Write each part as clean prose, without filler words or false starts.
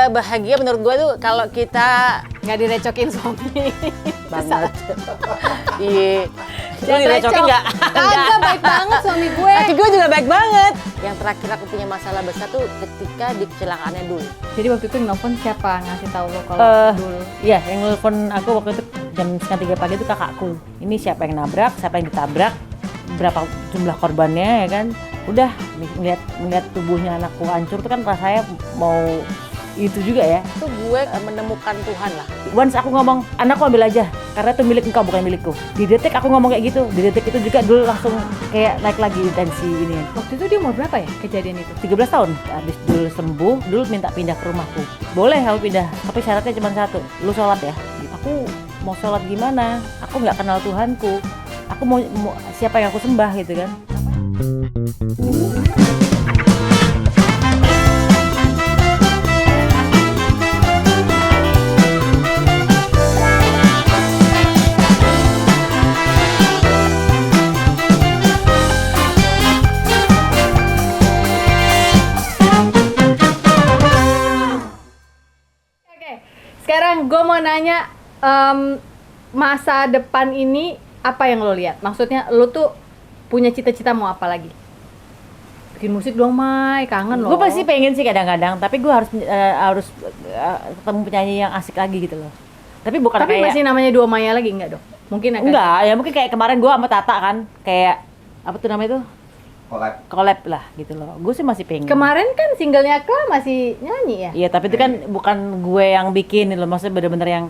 bahagia menurut gue tuh kalau kita nggak direcokin suami. banget. Iya. Lu direcokin nggak? Kagak, baik banget suami gue. Laki gue juga baik banget. Yang terakhir aku punya masalah besar tuh ketika di kecelakaannya dulu. Jadi waktu itu nelfon siapa ngasih tahu lo kalau dulu? Iya, yang nelfon aku waktu itu jam 2:30 pagi itu kakakku. Ini siapa yang nabrak, siapa yang ditabrak, berapa jumlah korbannya ya kan. Udah ngeliat tubuhnya anakku hancur tuh kan rasanya mau itu juga ya. Itu gue menemukan Tuhan lah. Once aku ngomong, anakku ambil aja karena itu milik engkau bukan milikku. Di detik aku ngomong kayak gitu, di detik itu juga dulu langsung kayak naik lagi intensi ini. Waktu itu dia umur berapa ya kejadian itu? 13 tahun, habis dulu sembuh, dulu minta pindah ke rumahku. Boleh aku pindah, tapi syaratnya cuma satu, lu sholat ya. Aku mau sholat gimana? Aku nggak kenal Tuhanku. Aku mau siapa yang aku sembah gitu kan. Sekarang gue mau nanya, masa depan ini apa yang lo lihat? Maksudnya lo tuh punya cita-cita mau apa lagi? Bikin musik dong, Mai, kangen lo. Gue pasti pengen sih kadang-kadang, tapi gue harus ketemu penyanyi yang asik lagi gitu loh. Tapi bukan Tapi kayak masih namanya Dua Maya lagi enggak dong? Mungkin akan. enggak, ya mungkin kayak kemarin gue sama Tata kan, kayak apa tuh namanya tuh? Collab lah gitu loh. Gue sih masih pengen. Kemarin kan singlenya Kla masih nyanyi ya? Iya, tapi itu kan bukan gue yang bikin loh, maksudnya bener-bener yang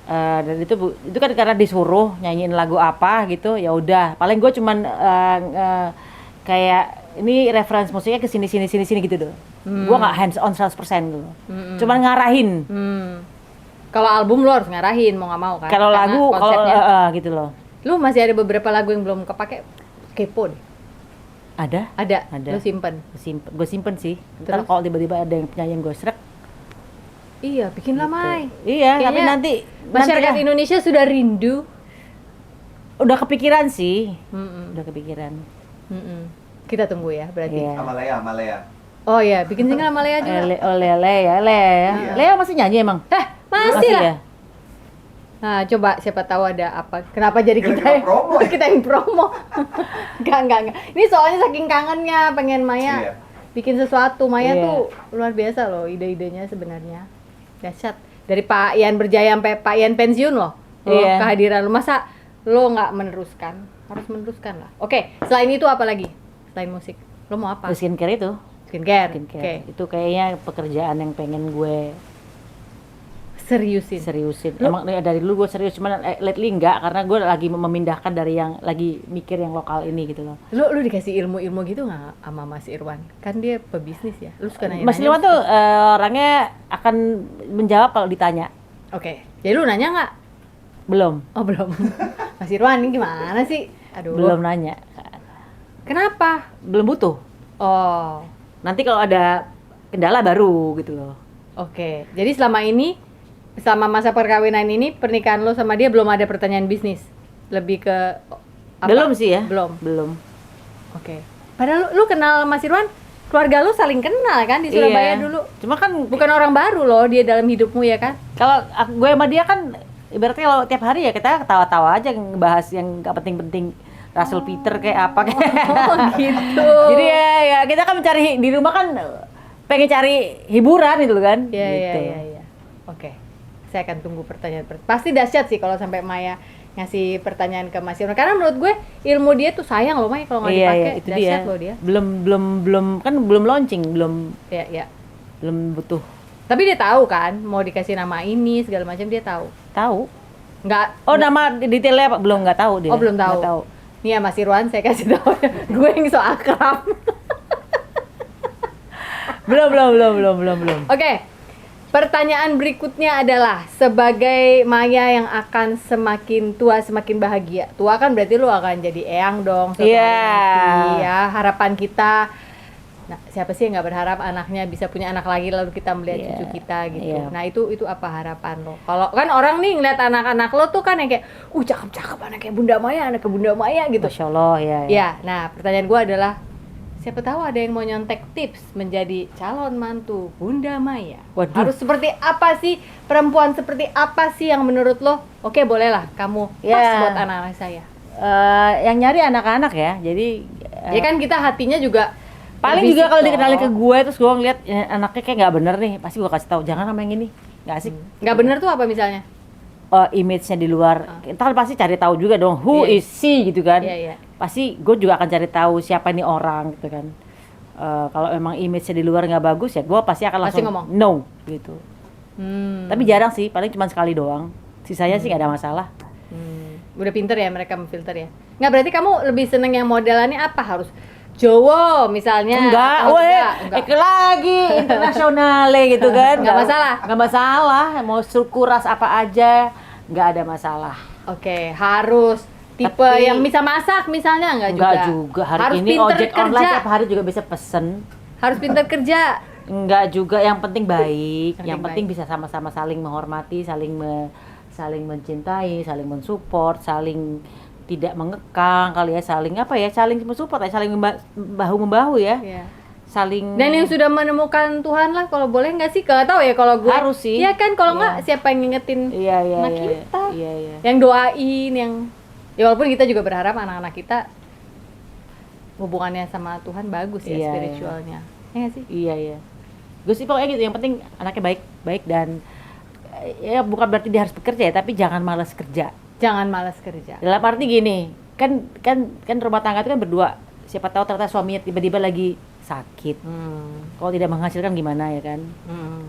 dan itu kan karena disuruh nyanyiin lagu apa gitu, ya udah. Paling gue cuman kayak ini reference musiknya ke sini gitu doh. Gue nggak hands on 100% gitu. Cuman ngarahin. Kalau album lo harus ngarahin mau nggak mau kan? Kalau Karena lagu konsepnya. gitu loh. Lu masih ada beberapa lagu yang belum kepake, kepo deh. Ada. Lu simpen. Gue simpen sih. Ntar Terus? kalau tiba-tiba ada yang penyanyi yang gue srek. Iya, bikinlah Mai. Iya, tapi Kayaknya nanti masyarakat dah. Indonesia sudah rindu. Udah kepikiran sih. Mm-mm. Udah kepikiran. Mm-mm. Kita tunggu ya berarti. Iya. Malaya. Oh ya, bikin single sama Lea juga. Lea ya. Iya. Lea masih nyanyi emang? Masih lah. ya? Nah, coba siapa tahu ada apa. Kenapa jadi kita Kira-kira promo ya? kita yang promo. Enggak. Ini soalnya saking kangennya pengen Maya Iya. bikin sesuatu. Maya Iya. tuh luar biasa loh ide-idenya sebenarnya. Dahsyat. Dari Pak Ian berjaya sampai Pak Ian pensiun loh. Iya. Kehadiran lo. Masa lo nggak meneruskan? Harus meneruskan lah. Oke, selain itu apa lagi? Selain musik. Lo mau apa? Skincare itu. Skincare. Skincare. Itu kayaknya pekerjaan yang pengen gue seriusin. Emang dari dulu gue serius, cuman lately enggak, karena gue lagi memindahkan dari yang lagi mikir yang lokal ini gitu loh. Lu dikasih ilmu gitu nggak sama Mas Irwan? Kan dia pebisnis ya. Lu suka nanya. Mas Irwan tuh orangnya akan menjawab kalau ditanya. Oke. Jadi lu nanya nggak? Belum. Oh belum. Mas Irwan ini gimana sih? Aduh. Belum nanya. Kenapa? Belum butuh. Oh. Nanti kalau ada kendala baru gitu loh. Oke. Jadi selama masa perkawinan ini, pernikahan lo sama dia belum ada pertanyaan bisnis? Lebih ke apa? Belum sih ya. Belum. Oke. Padahal lu kenal Mas Irwan, keluarga lu saling kenal kan di Surabaya Iya. dulu. Cuma kan Bukan orang baru loh dia dalam hidupmu ya kan? kalau gue sama dia kan ibaratnya kalau tiap hari ya kita ketawa-tawa aja ngebahas yang gak penting-penting. Russell Peter kayak apa kayak. Oh gitu. Jadi ya kita kan mencari di rumah kan pengen cari hiburan gitu kan. Gitu. Iya. Oke. Saya akan tunggu pertanyaan. Pasti dahsyat sih kalau sampai Maya ngasih pertanyaan ke Mas Irwan. Karena menurut gue ilmu dia tuh sayang loh Maya kalau nggak dipakai. Itu Dahsyat dia. loh dia. Belum launching, Iya. belum butuh. Tapi dia tahu kan mau dikasih nama ini segala macam dia tahu. Tahu. Nggak. Oh, nama detailnya apa? Belum, nggak tahu dia. Oh belum tahu. Nggak tahu. Nih ya Mas Irwan saya kasih tahu. Gue yang so akrab. Belum. Oke. Pertanyaan berikutnya adalah sebagai Maya yang akan semakin tua semakin bahagia. Tua kan berarti lu akan jadi eyang dong suatu Iya. hari nanti ya. Harapan kita. Nah, siapa sih yang nggak berharap anaknya bisa punya anak lagi lalu kita melihat Iya. cucu kita gitu. Iya. Nah, itu apa harapan lo? Kalau kan orang nih ngeliat anak-anak lo tuh kan yang kayak cakep-cakep anaknya Bunda Maya gitu. Masya Allah ya. Ya, nah pertanyaan gue adalah siapa tahu ada yang mau nyontek tips menjadi calon mantu Bunda Maya. Waduh. Harus seperti apa sih, perempuan seperti apa sih yang menurut lo oke bolehlah kamu pas Ya. buat anak-anak saya. Yang nyari anak-anak ya, jadi Ya kan kita hatinya juga paling berbisik juga kalau loh. dikenalin ke gue terus gue ngeliat ya, anaknya kayak nggak bener nih, pasti gue kasih tahu jangan sama yang ini, nggak asik. Nggak bener tuh apa misalnya? Image-nya di luar, kita kan pasti cari tahu juga dong, who Iya. is she gitu kan. Iya, iya. Pasti gue juga akan cari tahu siapa ini orang gitu kan. Kalau emang image-nya di luar nggak bagus ya gue pasti akan Pasti langsung ngomong. no gitu. Tapi jarang sih, paling cuma sekali doang. Sisanya sih nggak ada masalah. Udah pinter ya mereka memfilter ya. Nggak berarti kamu lebih seneng yang modelannya apa, harus Jowo misalnya? Enggak, atau weh, enggak. lagi internasional gitu kan. Nggak masalah? Nggak masalah, mau suku ras apa aja, nggak ada masalah. Oke, harus tipe Tapi- yang bisa masak misalnya enggak juga? Enggak juga, hari harus ini pinter ojek kerja. online tiap hari juga bisa pesen. Harus pinter kerja. Enggak juga, yang penting baik, yang Penting penting bisa sama-sama saling menghormati, saling mencintai, saling mensupport, saling tidak mengekang kali ya, saling apa ya, saling mensupport ya, saling bahu membahu ya, Iya. saling. Dan yang sudah menemukan Tuhan lah, kalau boleh nggak sih? Gak tahu ya kalau gue. Harus sih. Iya kan, kalau Iya. nggak siapa yang ngingetin Iya iya anak iya. kita? Iya iya. Yang doain, yang ya walaupun kita juga berharap anak-anak kita hubungannya sama Tuhan bagus ya, Iya, spiritualnya. Ya nggak sih? Iya iya. Gue sih pokoknya gitu, yang penting anaknya baik dan ya bukan berarti dia harus bekerja ya, tapi jangan malas kerja. Jangan malas kerja. Dalam arti gini, kan rumah tangga itu kan berdua. Siapa tahu ternyata suaminya tiba-tiba lagi sakit. Kalau tidak menghasilkan gimana ya kan?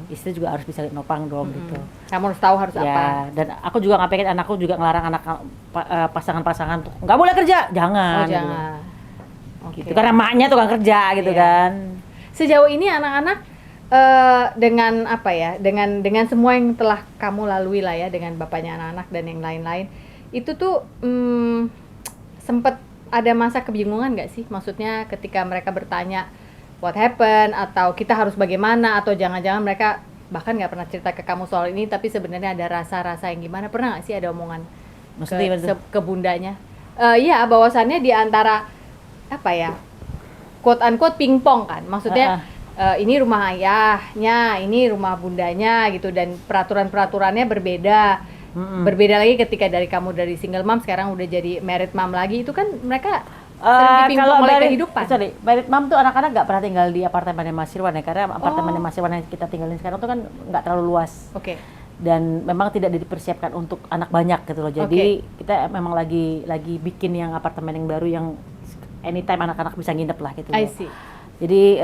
Istri juga harus bisa nopang dong gitu. Kamu harus tahu harus apa. Ya, dan aku juga nggak pengen anakku juga ngelarang pasangan-pasangan tuh nggak boleh kerja, jangan. Oh jangan. Gitu. Karena maknya tukang kerja gitu Iya. kan. Sejauh ini anak-anak dengan apa ya, dengan semua yang telah kamu lalui lah ya, dengan bapaknya anak-anak dan yang lain-lain, itu tuh sempet ada masa kebingungan nggak sih? Maksudnya ketika mereka bertanya what happened, atau kita harus bagaimana, atau jangan-jangan mereka bahkan nggak pernah cerita ke kamu soal ini, tapi sebenarnya ada rasa-rasa yang gimana? Pernah nggak sih ada omongan Maksudnya gimana tuh? ke bundanya? Iya, bahwasannya di antara apa ya, quote unquote pingpong kan, maksudnya ini rumah ayahnya, ini rumah bundanya gitu, dan peraturan-peraturannya berbeda. Berbeda lagi ketika dari single mom sekarang udah jadi married mom lagi, itu kan mereka sering dipingpong oleh kehidupan. Sorry, married mom tuh anak-anak nggak pernah tinggal di apartemennya Mas Irwan ya, karena apartemennya Mas Irwan yang kita tinggalin sekarang tuh kan nggak terlalu luas. Oke. Dan memang tidak dipersiapkan untuk anak banyak gitu loh. Jadi kita memang lagi bikin yang apartemen yang baru yang anytime anak-anak bisa nginep lah gitu loh. I see. Jadi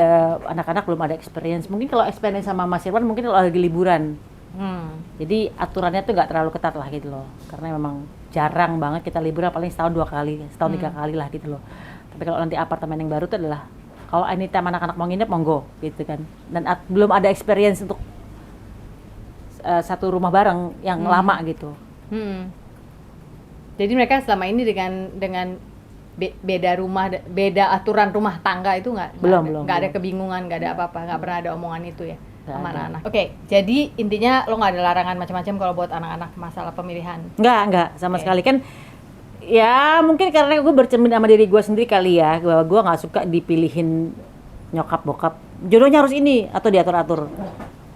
anak-anak belum ada experience. Mungkin kalau experience sama Mas Irwan mungkin kalau lagi liburan. Jadi aturannya tuh nggak terlalu ketat lah gitu loh. Karena memang jarang banget kita liburan, paling setahun 2 kali, setahun 3 kali lah gitu loh. Tapi kalau nanti apartemen yang baru tuh adalah kalau anytime anak-anak mau nginep monggo gitu kan. Dan belum ada experience untuk satu rumah bareng yang lama gitu. Jadi mereka selama ini dengan beda rumah, beda aturan rumah tangga itu nggak ada kebingungan, nggak ada apa-apa, nggak pernah ada omongan itu ya sama anak-anak. Oke, jadi intinya lo nggak ada larangan macam-macam kalau buat anak-anak masalah pemilihan. Nggak sama sekali kan. Ya mungkin karena gue bercermin sama diri gue sendiri kali ya, bahwa gue nggak suka dipilihin nyokap bokap, jodohnya harus ini atau diatur-atur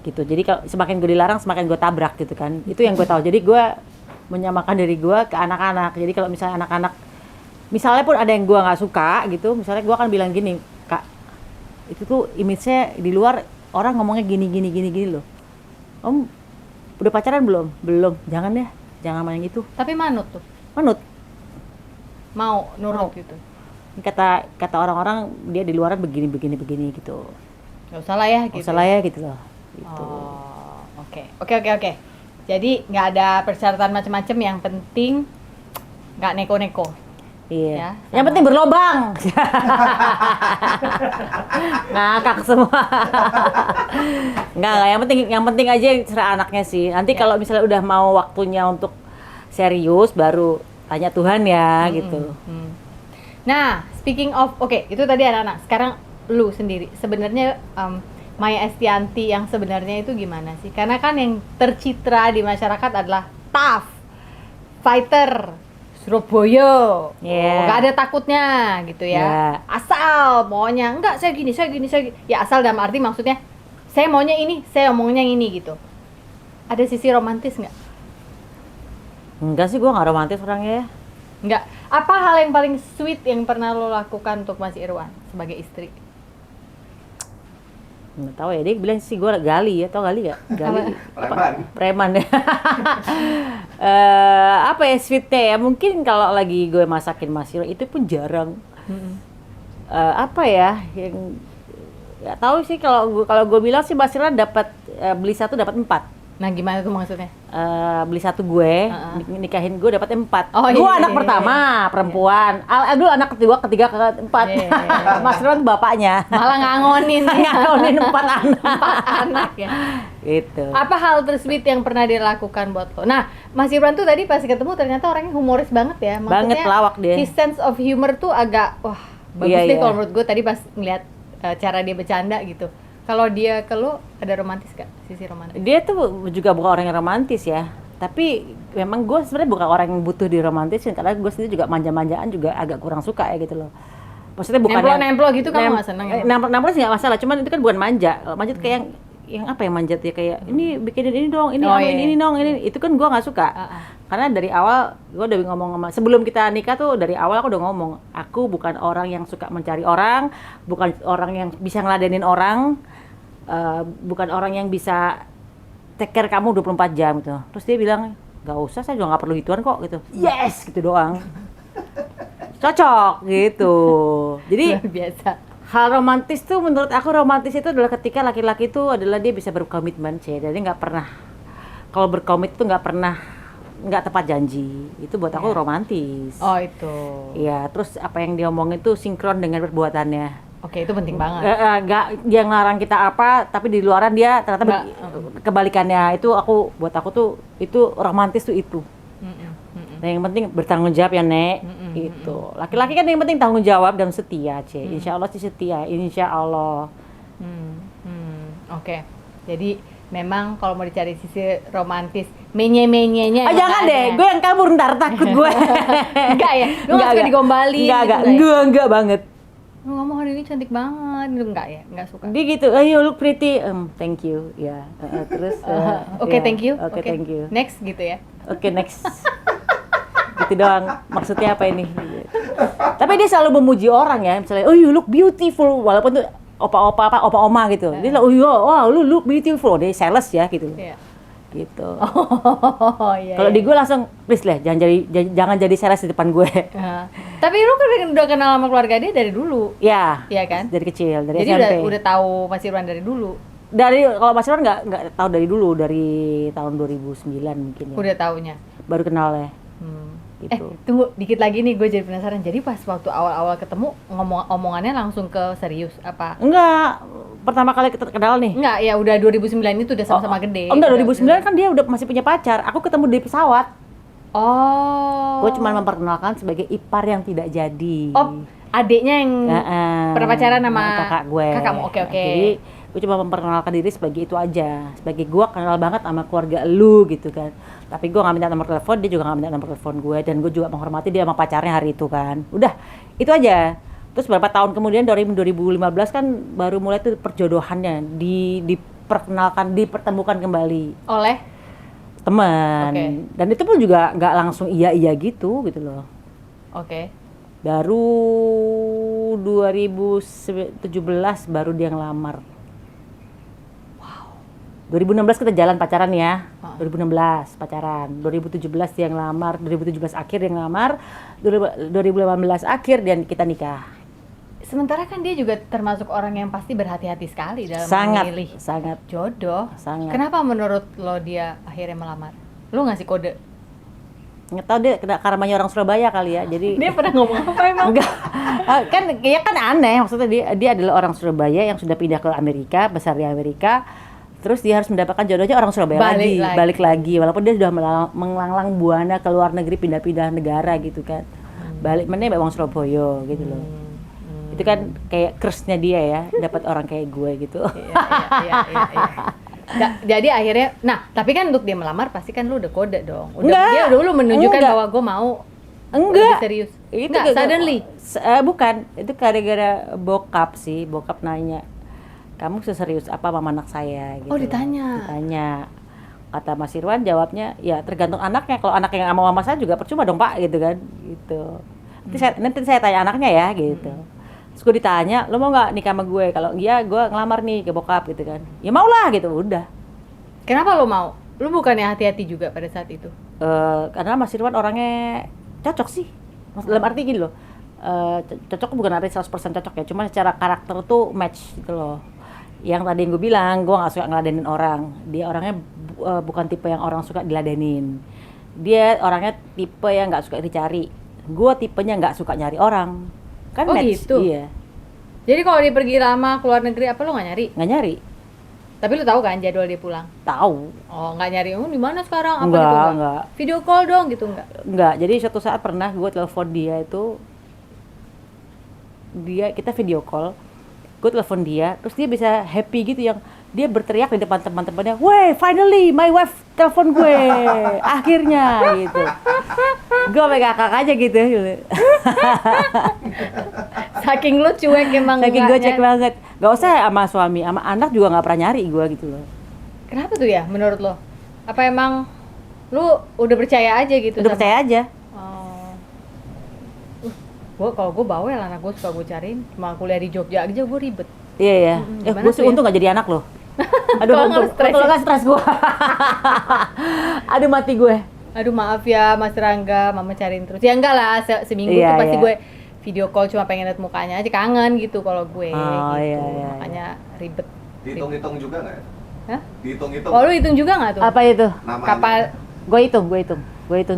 gitu. Jadi kalau semakin gue dilarang semakin gue tabrak gitu kan. Itu yang gue tahu. Jadi gue menyamakan diri gue ke anak-anak. Jadi kalau misalnya anak-anak, misalnya pun ada yang gue nggak suka gitu, misalnya gue akan bilang gini, Kak, itu tuh image-nya di luar orang ngomongnya gini loh. Om udah pacaran belum? Belum. Jangan ya, jangan main itu. Tapi manut tuh, Manut. mau nurut gitu. Kata orang-orang dia di luaran begini gitu. Nggak usah lah ya gitu. Nggak usah lah ya gitu loh. Gitu. Oh, oke. Jadi nggak ada persyaratan macam-macam, yang penting nggak neko-neko. Iya. Ya, Yang penting berlobang. Ngakak semua. Enggak, yang penting aja serah anaknya sih. Nanti kalau misalnya udah mau waktunya untuk serius baru tanya Tuhan ya gitu. Nah, speaking of, oke, itu tadi anak-anak. Sekarang lu sendiri, sebenarnya Maya Estianty yang sebenarnya itu gimana sih? Karena kan yang tercitra di masyarakat adalah tough, fighter, Surabaya. Iya. Oh, nggak ada takutnya gitu ya. Iya. Asal maunya enggak saya gini. Ya asal dalam arti maksudnya saya maunya ini, saya omongnya ini gitu. Ada sisi romantis nggak? Enggak sih, gue nggak romantis orangnya ya. Nggak. Apa hal yang paling sweet yang pernah lo lakukan untuk Mas Irwan sebagai istri? Nggak tahu ya, dia bilang sih gue gali ya, tau gali gak? Gali Preman. preman ya. Apa ya sweetnya ya, mungkin kalau lagi gue masakin Mas Irwan itu pun jarang. Apa ya yang nggak tahu sih, kalau gue bilang sih Mas Irwan dapat beli satu dapat 4. Nah gimana tuh maksudnya? Beli satu gue, nikahin gue dapat 4. Oh, Gue iya, anak iya, pertama, perempuan. Dulu anak ketiga, keempat. Iya, iya. Mas Irwan bapaknya. Malah ngangonin Ngangonin 4 anak. 4 anak ya. Gitu. Apa hal tersweet yang pernah dia lakukan buat lo? Nah, Mas Irwan tuh tadi pas ketemu ternyata orangnya humoris banget ya. Banget, pelawak dia. His sense of humor tuh agak wah bagus Iya, deh iya. kalau menurut gue tadi pas ngeliat cara dia bercanda gitu. Kalau dia ke lo ada romantis gak? Sisi romantis? Dia tuh juga bukan orang yang romantis ya. Tapi memang gue sebenarnya bukan orang yang butuh diromantisin, karena gue sendiri juga manja-manjaan juga agak kurang suka ya gitu loh. Maksudnya bukan Nemplo gitu kamu nggak seneng ya? Nempel sih nggak masalah, cuman itu kan bukan manja. Manja tuh kayak yang apa yang manjat ya, kayak ini bikinin ini dong, ini Oh, ini dong, ini itu kan gue nggak suka. Karena dari awal gue udah ngomong sama, sebelum kita nikah tuh dari awal aku udah ngomong, aku bukan orang yang suka mencari orang, bukan orang yang bisa ngeladenin orang, bukan orang yang bisa take care kamu 24 jam gitu. Terus dia bilang, nggak usah, saya juga nggak perlu gituan kok gitu. Yes, gitu doang. Cocok gitu. Jadi Luar biasa. hal romantis tuh, menurut aku romantis itu adalah ketika laki-laki itu adalah dia bisa berkomitmen, jadi nggak pernah, kalau berkomit tuh nggak tepat janji. Itu buat aku romantis. Oh itu. Iya, terus apa yang dia omongin tuh sinkron dengan perbuatannya. Oke, itu penting banget. Nggak dia ngelarang kita apa, tapi di luaran dia ternyata kebalikannya. Itu buat aku tuh itu romantis tuh itu. Nah, yang penting bertanggung jawab ya, Nek. Gitu. Laki-laki kan yang penting tanggung jawab dan setia, Insya Allah sih setia, insya Allah. Oke. Jadi memang kalau mau dicari sisi romantis, menye-menyenya. Jangan deh, gue yang kabur ntar, takut gue. Enggak ya? Lu nggak suka digombali? Enggak banget. Lu ngomong hari ini cantik banget, lu enggak ya? Enggak suka? Dia gitu, you look pretty, thank you, ya. Terus, Oke, ya. thank you. Oke, thank you. Next gitu ya? Oke, next. Gitu doang, maksudnya apa ini? Tapi dia selalu memuji orang ya, misalnya, oh you look beautiful, walaupun tuh opa-oma gitu. Dia bilang, oh iya, wow, lu look beautiful, dia sales ya gitu. Iya. Gitu. Oh iya. Kalau di gue langsung, please lah, jangan jadi sales di depan gue. Tapi lu kan udah kenal sama keluarga dia dari dulu. Ya. Iya kan? Dari kecil, dari Jadi SMP. udah tahu Mas Irwan dari dulu. Kalau Mas Irwan nggak tahu dari dulu, dari tahun 2009 mungkin ya. Udah taunya. Baru kenal ya. Gitu. Tunggu dikit lagi nih, gue jadi penasaran. Jadi pas waktu awal-awal ketemu omongannya langsung ke serius apa? Enggak, pertama kali kita kenal nih. Enggak, ya udah 2009 itu udah sama-sama gede. Enggak, 2009 kan dia udah masih punya pacar. Aku ketemu di pesawat. Oh. Gue cuma memperkenalkan sebagai ipar yang tidak jadi. Oh, adiknya yang pernah pacaran sama kakak gue. Kakakmu, oke. Jadi gue cuma memperkenalkan diri sebagai itu aja. Sebagai gue kenal banget sama keluarga lu gitu kan. Tapi gue nggak minta nomor telepon, dia juga nggak minta nomor telepon gue. Dan gue juga menghormati dia sama pacarnya hari itu kan. Udah, itu aja. Terus beberapa tahun kemudian, 2015 kan baru mulai tuh perjodohannya. Dipertemukan kembali. oleh Teman. Oke. Dan itu pun juga nggak langsung iya gitu loh. Oke. Baru 2017 baru dia ngelamar. Wow. 2016 kita jalan pacaran ya. 2016 pacaran. 2017 dia ngelamar, 2017 akhir dia ngelamar, 2018 akhir dan kita nikah. Sementara kan dia juga termasuk orang yang pasti berhati-hati sekali dalam memilih sangat jodoh. sangat. Kenapa menurut lo dia akhirnya melamar? Lo ngasih kode? Nggak tahu dia kena karmanya orang Surabaya kali ya. Jadi Dia pernah ngomong apa emang? enggak. Kan aneh, maksudnya dia adalah orang Surabaya yang sudah pindah ke Amerika, besar di Amerika. Terus dia harus mendapatkan jodohnya orang Surabaya balik lagi. Walaupun dia sudah melanglang buana ke luar negeri, pindah-pindah negara gitu kan. Balik mana orang Surabaya gitu loh. Itu kan kayak curse-nya dia ya, dapat orang kayak gue gitu. Iya. Jadi akhirnya, nah tapi kan untuk dia melamar pasti kan lu udah kode dong. Enggak. Dia dulu menunjukkan Enggak. bahwa gue mau Enggak. Lebih serius? Itu Enggak, suddenly? Bukan, itu gara-gara bokap sih. Bokap nanya, kamu seserius apa sama anak saya gitu. Oh, ditanya. Ditanya. Kata Mas Irwan jawabnya, ya tergantung anaknya. Kalau anak yang sama mama saya juga percuma dong Pak gitu kan. Gitu. Nanti saya tanya anaknya ya gitu. Terus gue ditanya, lo mau nggak nikah sama gue? Kalau iya gue ngelamar nih ke bokap gitu kan. Ya mau lah gitu, udah. Kenapa lo mau? Lo bukannya hati-hati juga pada saat itu? Karena Mas Irwan orangnya cocok sih. Dalam arti gini loh, cocok bukan arti 100% cocok ya, cuma secara karakter tuh match gitu loh. Yang tadi yang gue bilang, gue gak suka ngeladenin orang. Dia orangnya bukan tipe yang orang suka diladenin. Dia orangnya tipe yang gak suka dicari. Gue tipenya gak suka nyari orang. Kan Oh, match, gitu? iya. Jadi kalau dia pergi lama keluar negeri apa lo nggak nyari? Gak nyari, Tapi lo tahu kan jadwal dia pulang? tahu. Oh, nggak nyari, oh di mana sekarang? Apa Enggak, gitu enggak. Video call dong gitu enggak? Enggak, jadi suatu saat pernah gue telepon dia itu, kita video call, gue telepon dia, terus dia bisa happy gitu yang dia berteriak di depan teman-temannya, "Wey, finally my wife telepon gue, akhirnya," gitu. Gue pegang kakak aja gitu. Saking lu cuek emang. Saking nggak gue cek nyari. banget, gak usah sama suami, sama anak juga gak pernah nyari gue gitu loh. Kenapa tuh ya menurut lo? Apa emang lu udah percaya aja gitu? Udah sama- percaya aja. Oh. Kalau gue bawel anak gue suka gue cariin, cuma kuliah di Jogja aja gue ribet. Iya ya. Gimana Gue sih tuh ya? untung gak jadi anak loh. Aduh, Kalau untung. nggak stres Kalau ya? nggak stres gue. Aduh, mati gue. Aduh maaf ya Mas Rangga, mama cariin terus. Ya enggak lah, seminggu Iya, tuh pasti iya. gue video call cuma pengen lihat mukanya aja, kangen gitu kalau gue Oh, gitu. iya, iya, Makanya ribet. Dihitung-hitung juga nggak ya? Hah? Dihitung-hitung. Oh lu hitung juga nggak tuh? Apa itu? Namanya. Kapal Gue hitung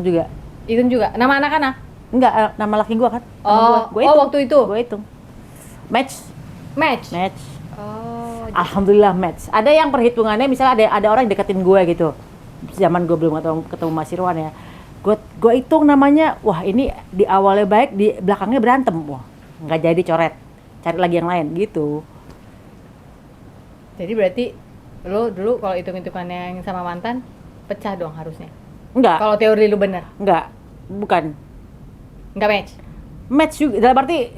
juga. hitung juga. Nama anak-anak? Enggak, nama laki gue kan. Oh, Gue oh, waktu itu? Gue hitung. Match. Match. Oh, Alhamdulillah match. Ada yang perhitungannya misalnya ada orang yang deketin gue gitu. Zaman gue belum ketemu Mas Irwan ya. Gue hitung namanya, wah ini di awalnya baik, di belakangnya berantem. Wah, nggak jadi coret. Cari lagi yang lain gitu. jadi berarti lu dulu kalau hitung-hitungannya yang sama mantan pecah dong harusnya. Enggak, Kalau teori lu bener, bukan. nggak match. Match juga dalam arti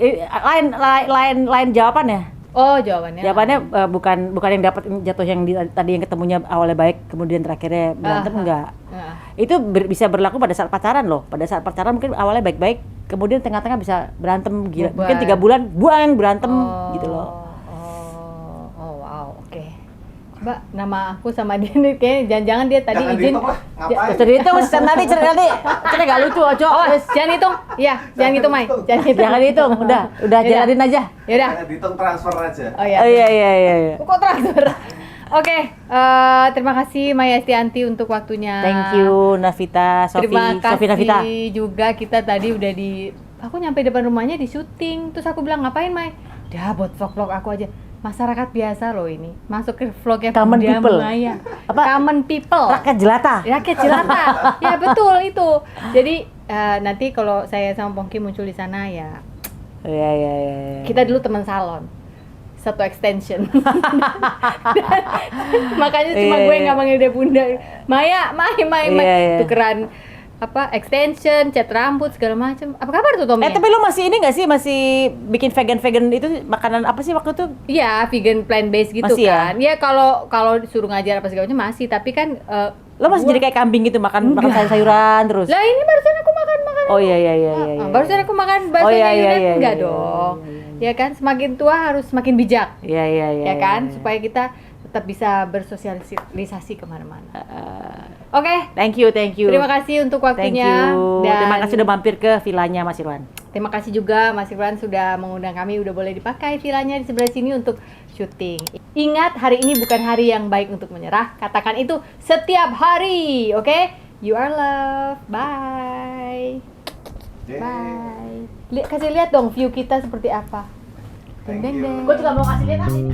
lain jawabannya. Oh jawabannya. Jawabannya bukan yang dapat jatuh yang tadi yang ketemunya awalnya baik kemudian terakhirnya berantem, enggak. Nah, Itu bisa berlaku pada saat pacaran loh. Pada saat pacaran mungkin awalnya baik-baik, kemudian tengah-tengah bisa berantem gila. Bubar. Mungkin 3 bulan buang berantem gitu loh. Oh wow, oke. Coba nama aku sama dia nih kayaknya jangan-jangan dia tadi Jangan izin. dihitung lah, ngapain? Cerita nanti cerita gak lucu, Oco. Oh, jangan hitung. Iya, jangan hitung, Mai. Jangan hitung. Jangan hitung, udah Yaudah. jalanin aja. Ya udah. Jangan dihitung, transfer aja. Oh ya. Oh iya. Kok transfer? Oke, terima kasih Maya Estianti untuk waktunya. Thank you Navita, Terima Sofi Navita. kasih juga kita tadi udah aku nyampe depan rumahnya di syuting, terus aku bilang ngapain Mai? Dah buat vlog aku aja. Masyarakat biasa loh ini, masuk ke vlognya Common Bunda people. Maya. Apa? Common people. Rakyat jelata. Rakyat jelata. Ya betul itu. Jadi nanti kalau saya sama Pongki muncul di sana ya Iya. kita dulu teman salon. Satu extension. Makanya cuma Iya, gue iya. nggak manggil dia Bunda. Maya. Iya, iya. Tukeran apa extension, cat rambut segala macam. Apa kabar tuh Tommy? Tapi lu masih ini nggak sih, masih bikin vegan itu makanan apa sih waktu itu? Iya, vegan plant based gitu Masih ya? kan. Ya kalau disuruh ngajar apa segala macam masih, tapi kan Lo masih jadi kayak kambing gitu makan sayur-sayuran terus. lah ini barusan aku makan Oh iya. barusan aku makan bakso Oh, iya, Yunet, iya, enggak iya, dong. Ya kan, semakin tua harus semakin bijak. Iya. Ya kan, supaya kita tetap bisa bersosialisasi kemana-mana. Oke, Thank you. terima kasih untuk Thank waktunya. you. Dan Terima kasih udah mampir ke villanya Mas Irwan. terima kasih juga Mas Irwan sudah mengundang kami, udah boleh dipakai villanya di sebelah sini untuk syuting. Ingat, hari ini bukan hari yang baik untuk menyerah. Katakan itu setiap hari, oke? You are loved. Bye. Yeay. Bye. Kasih lihat dong view kita seperti apa. Thank Deng, deng, you. deng. Gue juga mau kasih lihat ini.